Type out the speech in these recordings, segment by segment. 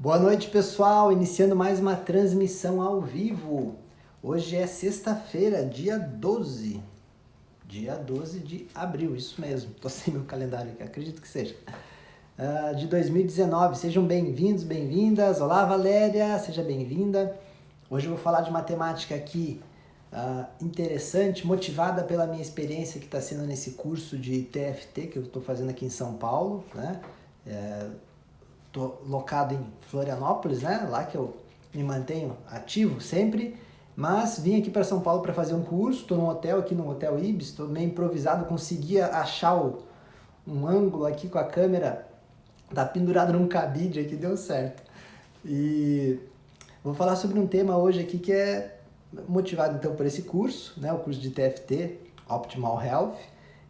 Boa noite, pessoal! Iniciando mais uma transmissão ao vivo. Hoje é sexta-feira, dia 12. Dia 12 de abril, isso mesmo. Tô sem meu calendário aqui, acredito que seja. De 2019. Sejam bem-vindos, bem-vindas. Olá, Valéria, seja bem-vinda. Hoje eu vou falar de uma temática aqui interessante, motivada pela minha experiência que está sendo nesse curso de TFT que eu estou fazendo aqui em São Paulo, né? Estou locado em Florianópolis, né? Lá que eu me mantenho ativo sempre, mas vim aqui para São Paulo para fazer um curso. Estou num hotel aqui no Hotel Ibis, estou meio improvisado, consegui achar um ângulo aqui com a câmera, tá pendurado num cabide aqui, deu certo. E vou falar sobre um tema hoje aqui que é motivado então por esse curso, né? O curso de TFT, Optimal Health,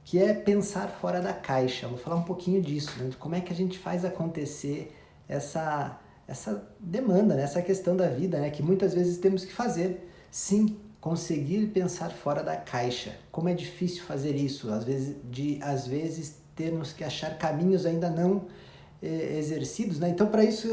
que é pensar fora da caixa. Vou falar um pouquinho disso, né? De como é que a gente faz acontecer essa demanda, né? Essa questão da vida, né? Que muitas vezes temos que fazer. Sim, conseguir pensar fora da caixa. Como é difícil fazer isso, às vezes termos que achar caminhos ainda não exercidos, né? Então, para isso,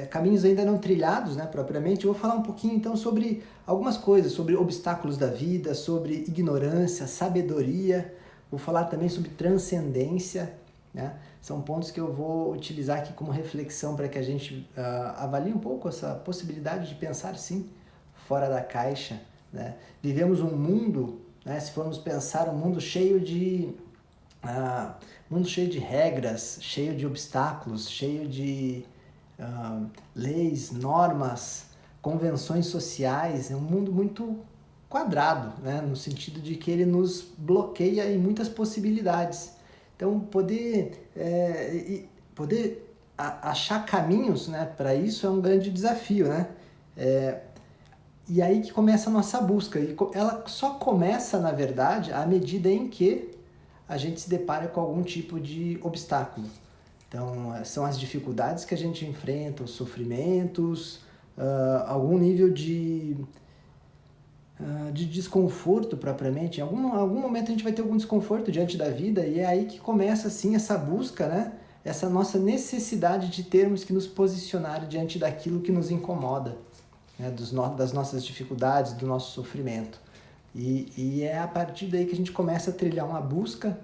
caminhos ainda não trilhados, né, propriamente, eu vou falar um pouquinho, então, sobre algumas coisas, sobre obstáculos da vida, sobre ignorância, sabedoria. Vou falar também sobre transcendência, né? São pontos que eu vou utilizar aqui como reflexão para que a gente avalie um pouco essa possibilidade de pensar, sim, fora da caixa, né? Vivemos um mundo, né, se formos pensar, um mundo cheio de regras, cheio de obstáculos, cheio de leis, normas, convenções sociais. É um mundo muito quadrado, né? No sentido de que ele nos bloqueia em muitas possibilidades. Então, poder achar caminhos, né, para isso é um grande desafio, né? E aí que começa a nossa busca. E ela só começa, na verdade, à medida em que a gente se depara com algum tipo de obstáculo. Então, são as dificuldades que a gente enfrenta, os sofrimentos, algum nível de desconforto propriamente. Em algum momento a gente vai ter algum desconforto diante da vida, e é aí que começa, assim, essa busca, né? Essa nossa necessidade de termos que nos posicionar diante daquilo que nos incomoda, né? Das nossas dificuldades, do nosso sofrimento. E é a partir daí que a gente começa a trilhar uma busca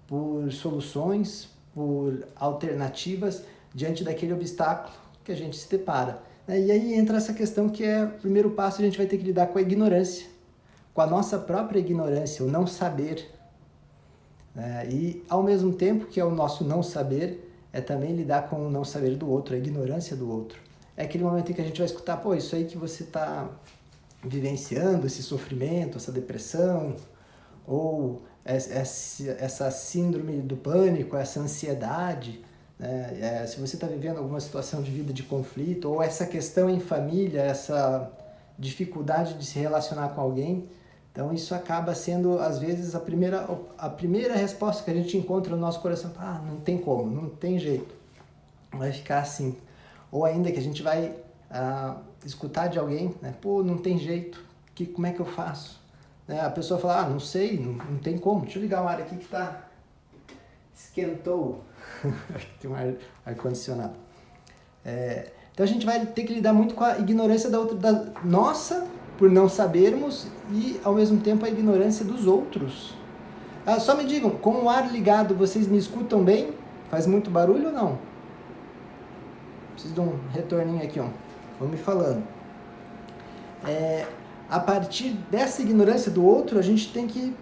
por soluções, por alternativas diante daquele obstáculo que a gente se depara. E aí entra essa questão que é o primeiro passo. A gente vai ter que lidar com a ignorância, com a nossa própria ignorância, o não saber. E ao mesmo tempo que é o nosso não saber, é também lidar com o não saber do outro, a ignorância do outro. É aquele momento em que a gente vai escutar, pô, isso aí que você está vivenciando, esse sofrimento, essa depressão, ou essa síndrome do pânico, essa ansiedade, né? Se você está vivendo alguma situação de vida de conflito, ou essa questão em família, essa dificuldade de se relacionar com alguém, então isso acaba sendo, às vezes, a primeira resposta que a gente encontra no nosso coração. Não tem como, não tem jeito, vai ficar assim. Ou ainda que a gente vai escutar de alguém, né? Pô, não tem jeito, como é que eu faço? A pessoa fala, não sei, não tem como. Deixa eu ligar o ar aqui que esquentou. Tem um ar-condicionado. Então a gente vai ter que lidar muito com a ignorância da nossa, por não sabermos, e ao mesmo tempo a ignorância dos outros. Só me digam, com o ar ligado, vocês me escutam bem? Faz muito barulho ou não? Preciso de um retorninho aqui, ó. Vão me falando. A partir dessa ignorância do outro, a gente tem que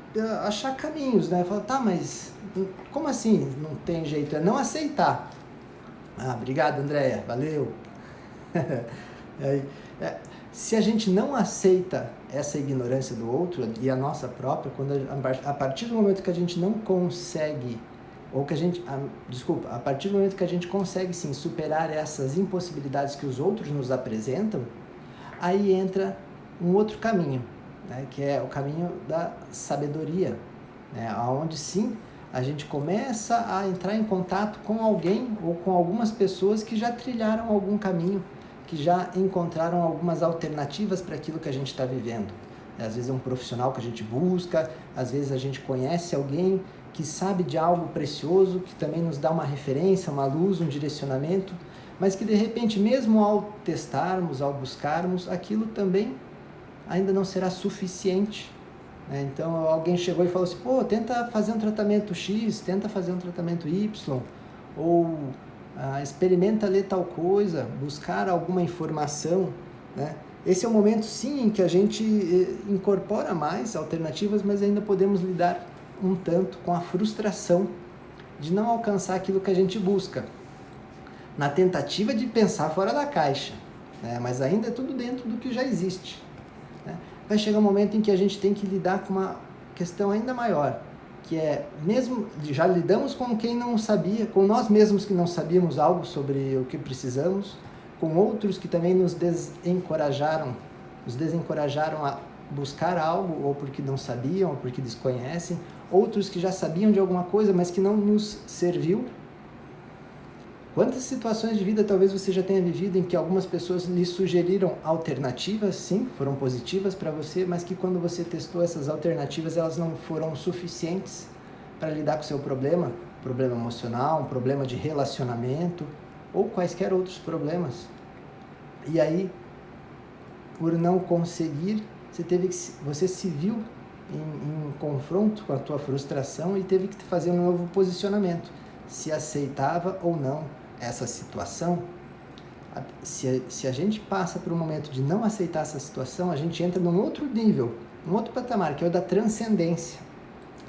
achar caminhos, né? Falar, mas como assim não tem jeito? É não aceitar. Obrigado, Andréia, valeu. Se a gente não aceita essa ignorância do outro e a nossa própria, a partir do momento que a gente não consegue, a partir do momento que a gente consegue, sim, superar essas impossibilidades que os outros nos apresentam, aí entra um outro caminho, né, que é o caminho da sabedoria, né, onde sim a gente começa a entrar em contato com alguém ou com algumas pessoas que já trilharam algum caminho, que já encontraram algumas alternativas para aquilo que a gente está vivendo. Às vezes é um profissional que a gente busca, às vezes a gente conhece alguém que sabe de algo precioso, que também nos dá uma referência, uma luz, um direcionamento, mas que de repente, mesmo ao testarmos, ao buscarmos, aquilo também ainda não será suficiente. Então alguém chegou e falou assim, pô, tenta fazer um tratamento X, tenta fazer um tratamento Y, ou experimenta ler tal coisa, buscar alguma informação, né? Esse é o momento sim em que a gente incorpora mais alternativas, mas ainda podemos lidar um tanto com a frustração de não alcançar aquilo que a gente busca, na tentativa de pensar fora da caixa, né? Mas ainda é tudo dentro do que já existe, né? Vai chegar um momento em que a gente tem que lidar com uma questão ainda maior, que é, mesmo já lidamos com quem não sabia, com nós mesmos que não sabíamos algo sobre o que precisamos, com outros que também nos desencorajaram a buscar algo, ou porque não sabiam, ou porque desconhecem, outros que já sabiam de alguma coisa, mas que não nos serviu. Quantas situações de vida talvez você já tenha vivido em que algumas pessoas lhe sugeriram alternativas, sim, foram positivas para você, mas que quando você testou essas alternativas, elas não foram suficientes para lidar com o seu problema emocional, um problema de relacionamento, ou quaisquer outros problemas. E aí, por não conseguir, você se viu em confronto com a tua frustração e teve que fazer um novo posicionamento, se aceitava ou não essa situação. Se a gente passa por um momento de não aceitar essa situação, a gente entra num outro nível, um outro patamar, que é o da transcendência,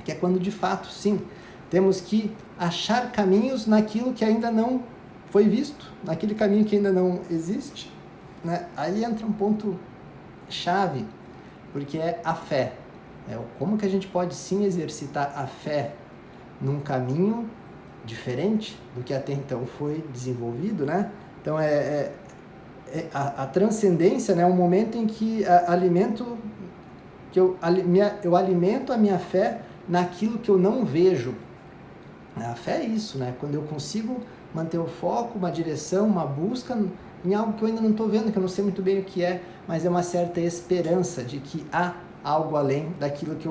que é quando de fato, sim, temos que achar caminhos naquilo que ainda não foi visto, naquele caminho que ainda não existe, né? Aí entra um ponto chave, porque é a fé. Como que a gente pode sim exercitar a fé num caminho diferente do que até então foi desenvolvido, né? Então a transcendência, né, é um momento em que eu alimento a minha fé naquilo que eu não vejo. A fé é isso, né? Quando eu consigo manter o foco, uma direção, uma busca em algo que eu ainda não estou vendo, que eu não sei muito bem o que é, mas é uma certa esperança de que há algo além daquilo que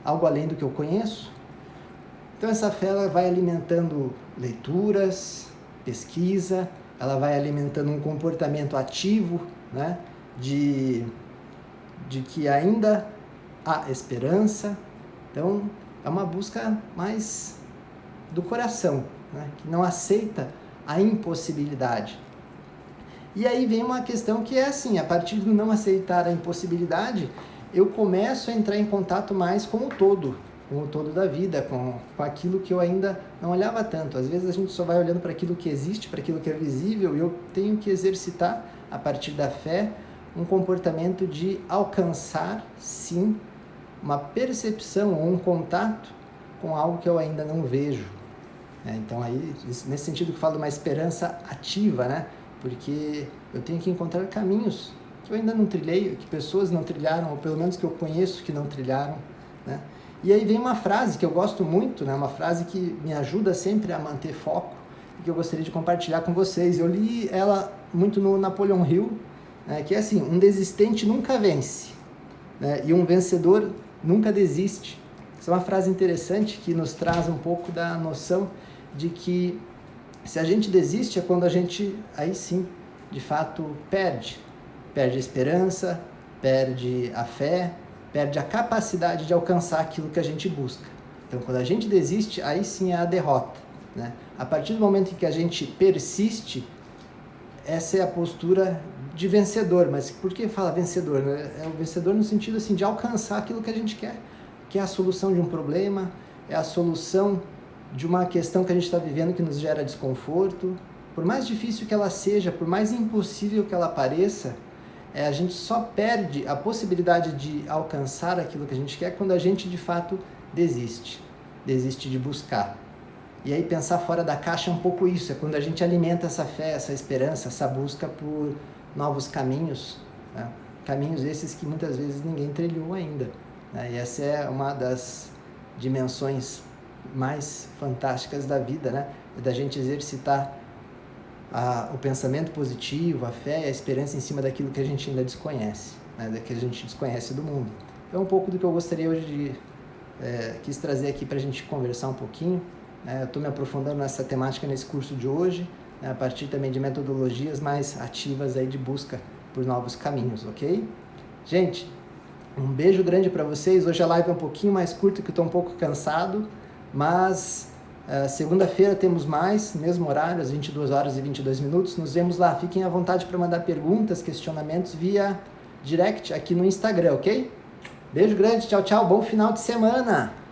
algo além do que eu conheço. Então essa fé ela vai alimentando leituras, pesquisa, ela vai alimentando um comportamento ativo, né? De que ainda há esperança. Então é uma busca mais do coração, né? Que não aceita a impossibilidade. E aí vem uma questão que é assim, a partir do não aceitar a impossibilidade, eu começo a entrar em contato mais com o todo da vida, com aquilo que eu ainda não olhava tanto. Às vezes a gente só vai olhando para aquilo que existe, para aquilo que é visível, e eu tenho que exercitar, a partir da fé, um comportamento de alcançar, sim, uma percepção ou um contato com algo que eu ainda não vejo. Então aí, nesse sentido que eu falo de uma esperança ativa, né? Porque eu tenho que encontrar caminhos que eu ainda não trilhei, que pessoas não trilharam, ou pelo menos que eu conheço que não trilharam, né? E aí vem uma frase que eu gosto muito, né? Uma frase que me ajuda sempre a manter foco, e que eu gostaria de compartilhar com vocês. Eu li ela muito no Napoleon Hill, né? Que é assim, um desistente nunca vence, né? E um vencedor nunca desiste. Essa é uma frase interessante que nos traz um pouco da noção de que se a gente desiste é quando a gente, aí sim, de fato, perde a esperança, perde a fé, perde a capacidade de alcançar aquilo que a gente busca. Então, quando a gente desiste, aí sim é a derrota, né? A partir do momento em que a gente persiste, essa é a postura de vencedor. Mas por que fala vencedor? É o vencedor no sentido assim, de alcançar aquilo que a gente quer, que é a solução de um problema, é a solução de uma questão que a gente está vivendo que nos gera desconforto. Por mais difícil que ela seja, por mais impossível que ela pareça, a gente só perde a possibilidade de alcançar aquilo que a gente quer quando a gente de fato desiste de buscar. E aí pensar fora da caixa é um pouco isso, é quando a gente alimenta essa fé, essa esperança, essa busca por novos caminhos, né? Caminhos esses que muitas vezes ninguém trilhou ainda, né? E essa é uma das dimensões mais fantásticas da vida, né? Da gente exercitar o pensamento positivo, a fé e a esperança em cima daquilo que a gente ainda desconhece, né? Daquilo que a gente desconhece do mundo. Então, um pouco do que eu gostaria hoje de quis trazer aqui para a gente conversar um pouquinho. Eu estou me aprofundando nessa temática nesse curso de hoje, a partir também de metodologias mais ativas aí de busca por novos caminhos, ok? Gente, um beijo grande para vocês. Hoje a live é um pouquinho mais curta, que eu estou um pouco cansado, mas segunda-feira temos mais, mesmo horário, às 22 horas e 22 minutos. Nos vemos lá. Fiquem à vontade para mandar perguntas, questionamentos via direct aqui no Instagram, ok? Beijo grande, tchau, tchau, bom final de semana!